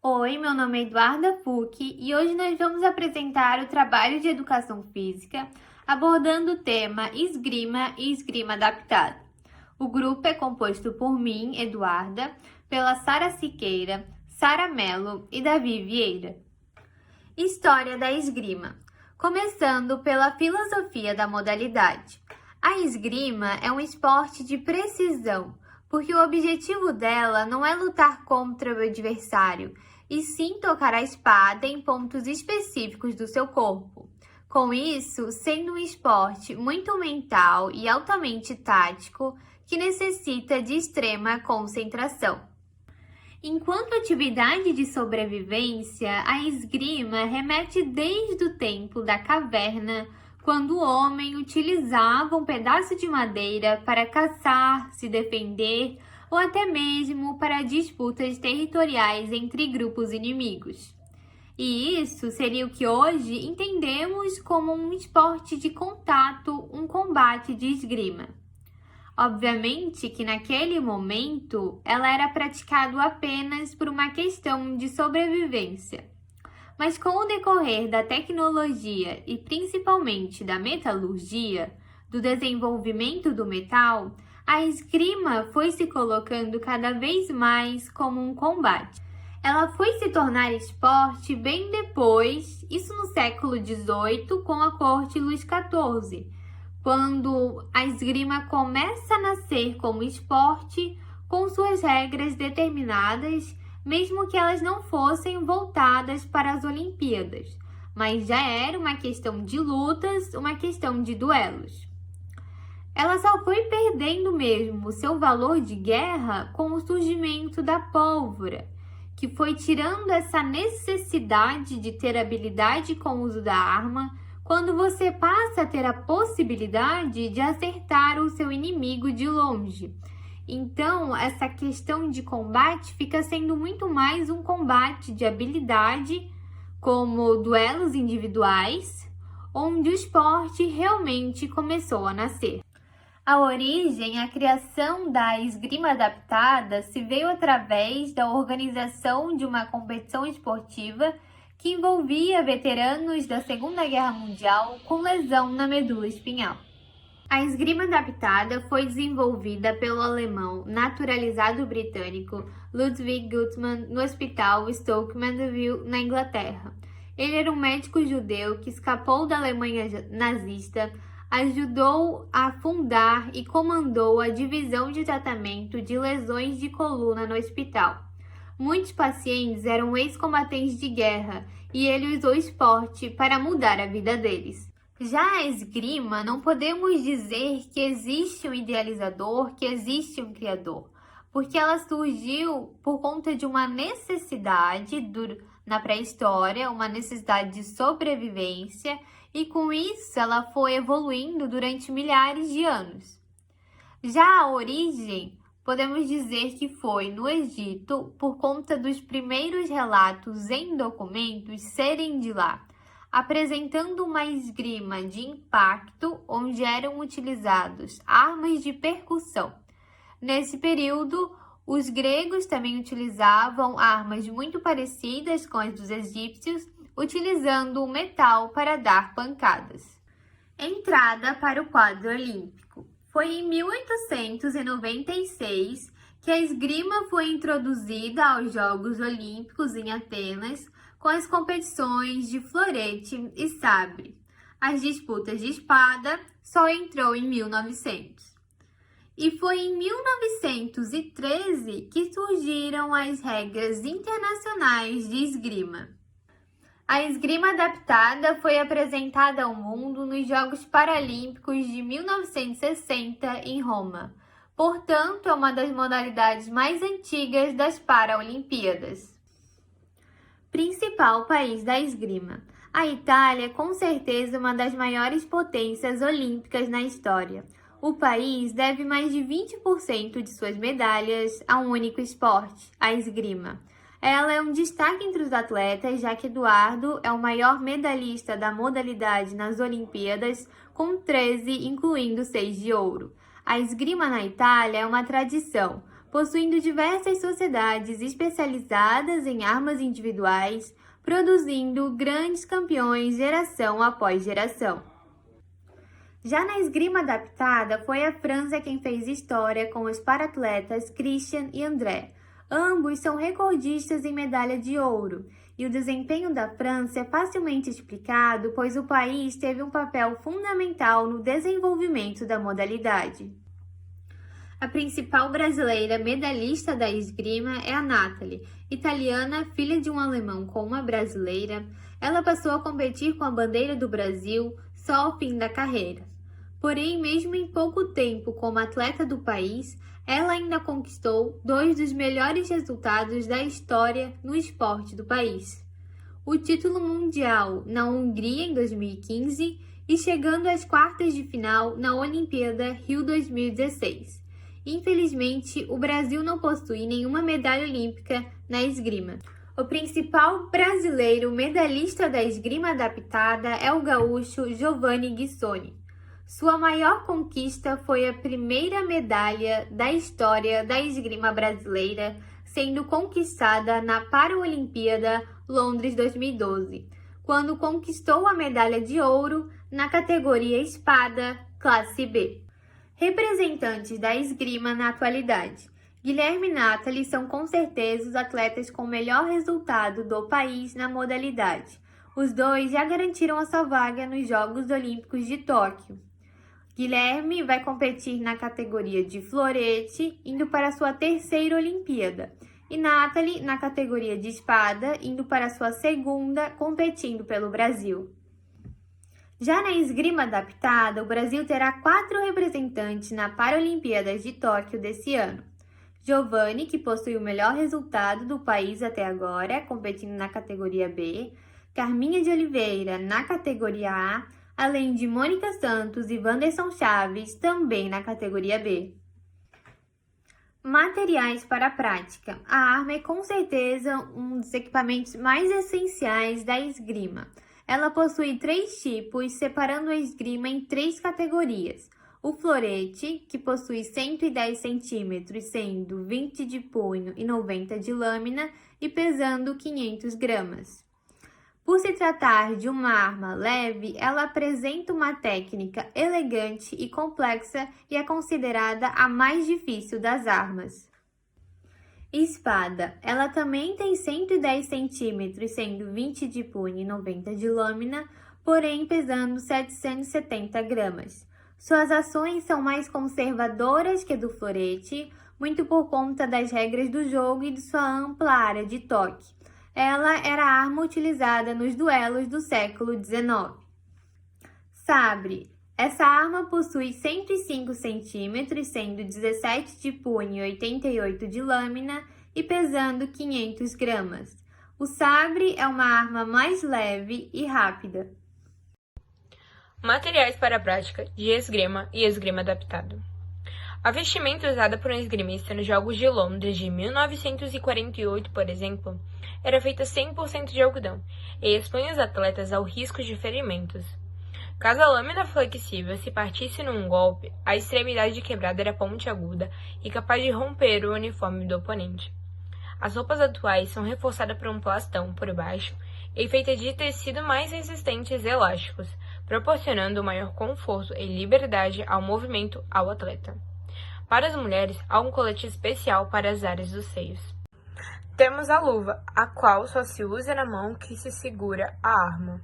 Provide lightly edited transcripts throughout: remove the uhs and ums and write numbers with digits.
Oi, meu nome é Eduarda Pucci e hoje nós vamos apresentar o trabalho de educação física abordando o tema esgrima e esgrima adaptada. O grupo é composto por mim, Eduarda, pela Sara Siqueira, Sara Mello e Davi Vieira. História da esgrima. Começando pela filosofia da modalidade. A esgrima é um esporte de precisão, porque o objetivo dela não é lutar contra o adversário, e sim tocar a espada em pontos específicos do seu corpo. Com isso, sendo um esporte muito mental e altamente tático, que necessita de extrema concentração. Enquanto atividade de sobrevivência, a esgrima remete desde o tempo da caverna, quando o homem utilizava um pedaço de madeira para caçar, se defender ou até mesmo para disputas territoriais entre grupos inimigos. E isso seria o que hoje entendemos como um esporte de contato, um combate de esgrima. Obviamente que naquele momento ela era praticada apenas por uma questão de sobrevivência. Mas com o decorrer da tecnologia e principalmente da metalurgia, do desenvolvimento do metal, a esgrima foi se colocando cada vez mais como um combate. Ela foi se tornar esporte bem depois, isso no século XVIII, com a corte Luís XIV, quando a esgrima começa a nascer como esporte com suas regras determinadas, mesmo que elas não fossem voltadas para as Olimpíadas, mas já era uma questão de lutas, uma questão de duelos. Ela só foi perdendo mesmo seu valor de guerra com o surgimento da pólvora, que foi tirando essa necessidade de ter habilidade com o uso da arma, quando você passa a ter a possibilidade de acertar o seu inimigo de longe. Então, essa questão de combate fica sendo muito mais um combate de habilidade, como duelos individuais, onde o esporte realmente começou a nascer. A origem, a criação da esgrima adaptada se veio através da organização de uma competição esportiva que envolvia veteranos da Segunda Guerra Mundial com lesão na medula espinhal. A esgrima adaptada foi desenvolvida pelo alemão naturalizado britânico Ludwig Guttmann no Hospital Stoke Mandeville, na Inglaterra. Ele era um médico judeu que escapou da Alemanha nazista, ajudou a fundar e comandou a divisão de tratamento de lesões de coluna no hospital. Muitos pacientes eram ex-combatentes de guerra e ele usou o esporte para mudar a vida deles. Já a esgrima, não podemos dizer que existe um idealizador, que existe um criador, porque ela surgiu por conta de uma necessidade na pré-história, uma necessidade de sobrevivência, e com isso ela foi evoluindo durante milhares de anos. Já a origem, podemos dizer que foi no Egito por conta dos primeiros relatos em documentos serem de lá, apresentando uma esgrima de impacto onde eram utilizados armas de percussão. Nesse período, os gregos também utilizavam armas muito parecidas com as dos egípcios, utilizando o metal para dar pancadas. Entrada para o quadro olímpico. Foi em 1896 que a esgrima foi introduzida aos Jogos Olímpicos em Atenas, com as competições de florete e sabre. As disputas de espada só entrou em 1900. E foi em 1913 que surgiram as regras internacionais de esgrima. A esgrima adaptada foi apresentada ao mundo nos Jogos Paralímpicos de 1960 em Roma. Portanto, é uma das modalidades mais antigas das Paralimpíadas. Principal país da esgrima. A Itália é com certeza uma das maiores potências olímpicas na história. O país deve mais de 20% de suas medalhas a um único esporte, a esgrima. Ela é um destaque entre os atletas, já que Eduardo é o maior medalhista da modalidade nas Olimpíadas, com 13, incluindo 6 de ouro. A esgrima na Itália é uma tradição, possuindo diversas sociedades especializadas em armas individuais, produzindo grandes campeões geração após geração. Já na esgrima adaptada, foi a França quem fez história com os paratletas Christian e André. Ambos são recordistas em medalha de ouro, e o desempenho da França é facilmente explicado, pois o país teve um papel fundamental no desenvolvimento da modalidade. A principal brasileira medalhista da esgrima é a Nathalie, italiana, filha de um alemão com uma brasileira. Ela passou a competir com a bandeira do Brasil só ao fim da carreira. Porém, mesmo em pouco tempo como atleta do país, ela ainda conquistou 2 dos melhores resultados da história no esporte do país. O título mundial na Hungria em 2015 e chegando às quartas de final na Olimpíada Rio 2016. Infelizmente, o Brasil não possui nenhuma medalha olímpica na esgrima. O principal brasileiro medalhista da esgrima adaptada é o gaúcho Giovanni Guissoni. Sua maior conquista foi a primeira medalha da história da esgrima brasileira, sendo conquistada na Paralimpíada Londres 2012, quando conquistou a medalha de ouro na categoria espada, classe B. Representantes da esgrima na atualidade. Guilherme e Nathalie são com certeza os atletas com melhor resultado do país na modalidade. Os dois já garantiram a sua vaga nos Jogos Olímpicos de Tóquio. Guilherme vai competir na categoria de florete, indo para sua terceira Olimpíada. E Nathalie na categoria de espada, indo para sua segunda, competindo pelo Brasil. Já na esgrima adaptada, o Brasil terá 4 representantes na Paralimpíadas de Tóquio desse ano. Giovanni, que possui o melhor resultado do país até agora, competindo na categoria B. Carminha de Oliveira, na categoria A, além de Mônica Santos e Wanderson Chaves, também na categoria B. Materiais para a prática. A arma é com certeza um dos equipamentos mais essenciais da esgrima. Ela possui 3 tipos, separando a esgrima em 3 categorias. O florete, que possui 110 centímetros, sendo 20 de punho e 90 de lâmina e pesando 500 gramas. Por se tratar de uma arma leve, ela apresenta uma técnica elegante e complexa e é considerada a mais difícil das armas. Espada. Ela também tem 110 centímetros, sendo 20 de punho e 90 de lâmina, porém pesando 770 gramas. Suas ações são mais conservadoras que a do florete, muito por conta das regras do jogo e de sua ampla área de toque. Ela era a arma utilizada nos duelos do século XIX. Sabre. Essa arma possui 105 centímetros, sendo 17 de punho e 88 de lâmina e pesando 500 gramas. O sabre é uma arma mais leve e rápida. Materiais para a prática de esgrima e esgrima adaptada. A vestimenta usada por um esgrimista nos Jogos de Londres de 1948, por exemplo, era feita 100% de algodão e expunha os atletas ao risco de ferimentos. Caso a lâmina flexível se partisse num golpe, a extremidade quebrada era pontiaguda e capaz de romper o uniforme do oponente. As roupas atuais são reforçadas por um plastão por baixo e feitas de tecido mais resistentes e elásticos, proporcionando maior conforto e liberdade ao movimento ao atleta. Para as mulheres, há um colete especial para as áreas dos seios. Temos a luva, a qual só se usa na mão que se segura a arma.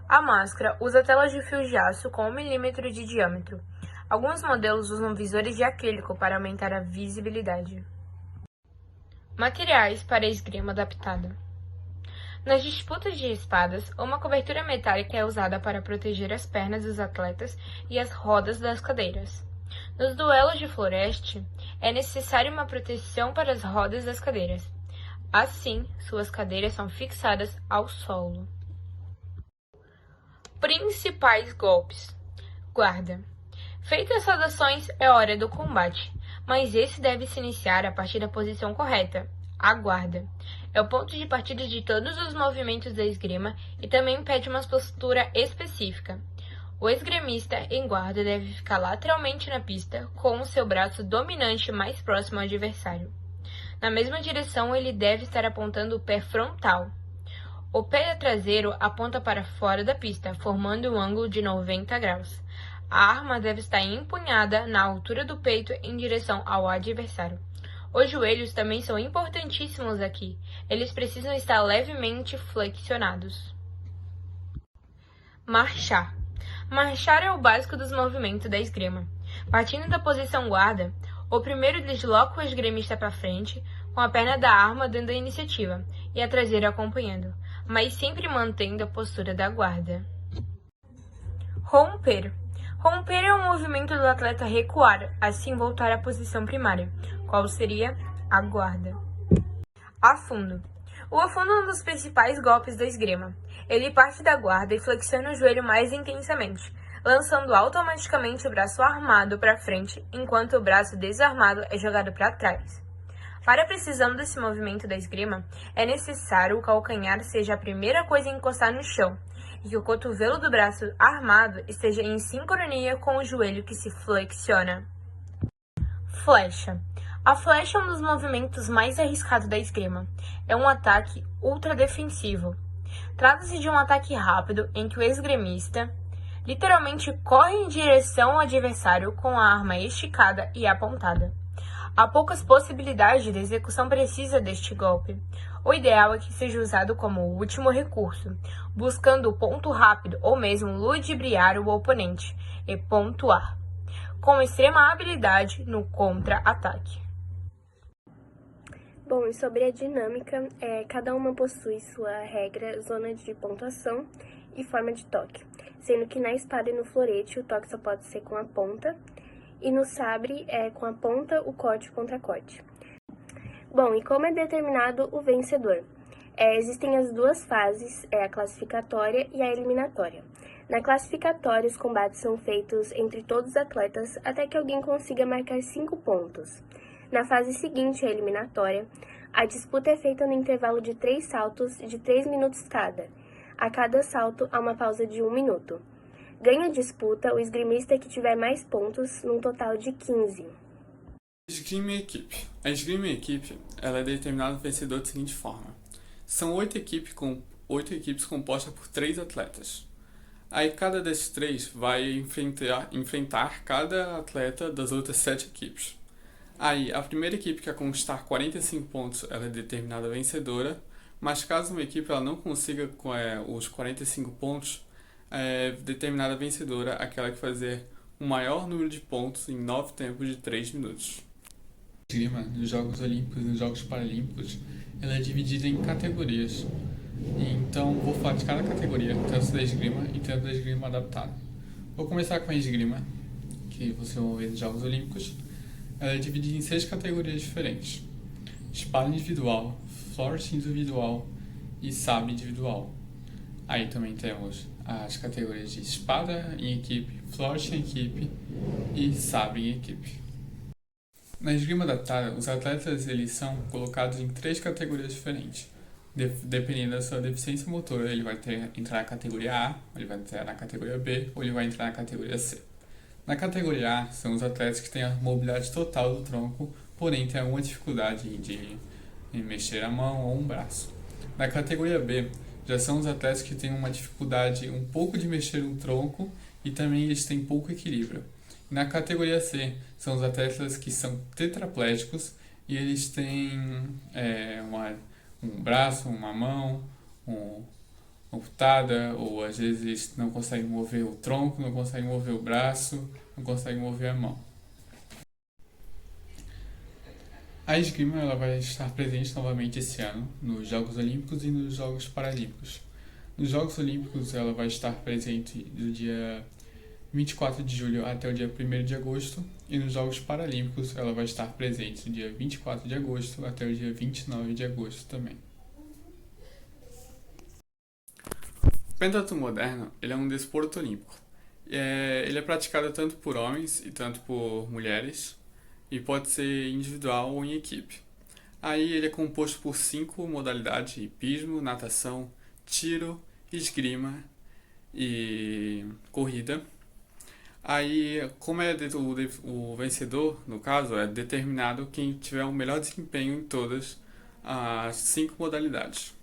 A máscara usa telas de fio de aço com 1 milímetro de diâmetro. Alguns modelos usam visores de acrílico para aumentar a visibilidade. Materiais para a esgrima adaptada. Nas disputas de espadas, uma cobertura metálica é usada para proteger as pernas dos atletas e as rodas das cadeiras. Nos duelos de florete, é necessária uma proteção para as rodas das cadeiras. Assim, suas cadeiras são fixadas ao solo. Principais golpes. Guarda. Feitas as saudações, é hora do combate, mas esse deve se iniciar a partir da posição correta, a guarda. É o ponto de partida de todos os movimentos da esgrima e também pede uma postura específica. O esgrimista em guarda deve ficar lateralmente na pista, com o seu braço dominante mais próximo ao adversário. Na mesma direção, ele deve estar apontando o pé frontal. O pé traseiro aponta para fora da pista, formando um ângulo de 90 graus. A arma deve estar empunhada na altura do peito em direção ao adversário. Os joelhos também são importantíssimos aqui. Eles precisam estar levemente flexionados. Marchar. Marchar é o básico dos movimentos da esgrima. Partindo da posição guarda, o primeiro desloca o esgrimista para frente, com a perna da arma dando a iniciativa e a traseira acompanhando, mas sempre mantendo a postura da guarda. Romper. Romper é um movimento do atleta recuar, assim voltar à posição primária, qual seria a guarda. Afundo. O afundo é um dos principais golpes da esgrima. Ele parte da guarda e flexiona o joelho mais intensamente, lançando automaticamente o braço armado para frente, enquanto o braço desarmado é jogado para trás. Para a precisão desse movimento da esgrima, é necessário o calcanhar seja a primeira coisa a encostar no chão, e que o cotovelo do braço armado esteja em sincronia com o joelho que se flexiona. Flecha. A flecha é um dos movimentos mais arriscados da esgrima. É um ataque ultradefensivo. Trata-se de um ataque rápido em que o esgrimista literalmente corre em direção ao adversário com a arma esticada e apontada. Há poucas possibilidades de execução precisa deste golpe. O ideal é que seja usado como último recurso, buscando o ponto rápido ou mesmo ludibriar o oponente e pontuar, com extrema habilidade no contra-ataque. Bom, e sobre a dinâmica, cada uma possui sua regra, zona de pontuação e forma de toque, sendo que na espada e no florete o toque só pode ser com a ponta, e no sabre é com a ponta, o corte e o contra-corte. Bom, e como é determinado o vencedor? Existem as duas fases, a classificatória e a eliminatória. Na classificatória, os combates são feitos entre todos os atletas até que alguém consiga marcar 5 pontos. Na fase seguinte, a eliminatória, a disputa é feita no intervalo de 3 saltos de 3 minutos cada. A cada salto, há uma pausa de 1 minuto. Ganha a disputa o esgrimista que tiver mais pontos, num total de 15. Esgrima em equipe. A esgrima em equipe ela é determinada no vencedor da seguinte forma. São 8 equipes compostas por 3 atletas. Aí cada desses 3 vai enfrentar cada atleta das outras 7 equipes. Aí a primeira equipe que conquistar 45 pontos ela é determinada vencedora, mas caso uma equipe ela não consiga os 45 pontos, é determinada vencedora aquela que fazer o maior número de pontos em 9 tempos de 3 minutos. A esgrima nos Jogos Olímpicos e nos Jogos Paralímpicos ela é dividida em categorias. Então vou falar de cada categoria, tanto da esgrima e tanto da esgrima adaptada. Vou começar com a esgrima, que vocês vão ver nos Jogos Olímpicos. Ela é dividida em 6 categorias diferentes: espada individual, florete individual e sabre individual. Aí também temos as categorias de espada em equipe, florete em equipe e sabre em equipe. Na esgrima adaptada, os atletas eles são colocados em 3 categorias diferentes. Dependendo da sua deficiência motora, ele vai entrar na categoria A, ele vai entrar na categoria B ou ele vai entrar na categoria C. Na categoria A, são os atletas que têm a mobilidade total do tronco, porém têm alguma dificuldade de mexer a mão ou um braço. Na categoria B, já são os atletas que têm uma dificuldade um pouco de mexer o tronco e também eles têm pouco equilíbrio. Na categoria C, são os atletas que são tetraplégicos e eles têm um braço, uma mão, amputada, ou às vezes não conseguem mover o tronco, não conseguem mover o braço, não conseguem mover a mão. A esgrima ela vai estar presente novamente esse ano nos Jogos Olímpicos e nos Jogos Paralímpicos. Nos Jogos Olímpicos ela vai estar presente do dia 24 de julho até o dia 1º de agosto e nos Jogos Paralímpicos ela vai estar presente do dia 24 de agosto até o dia 29 de agosto também. O pentatlo moderno ele é um desporto olímpico. Ele é praticado tanto por homens e tanto por mulheres e pode ser individual ou em equipe. Aí ele é composto por 5 modalidades: hipismo, natação, tiro, esgrima e corrida. Aí, como o vencedor, no caso, é determinado quem tiver o melhor desempenho em todas as 5 modalidades.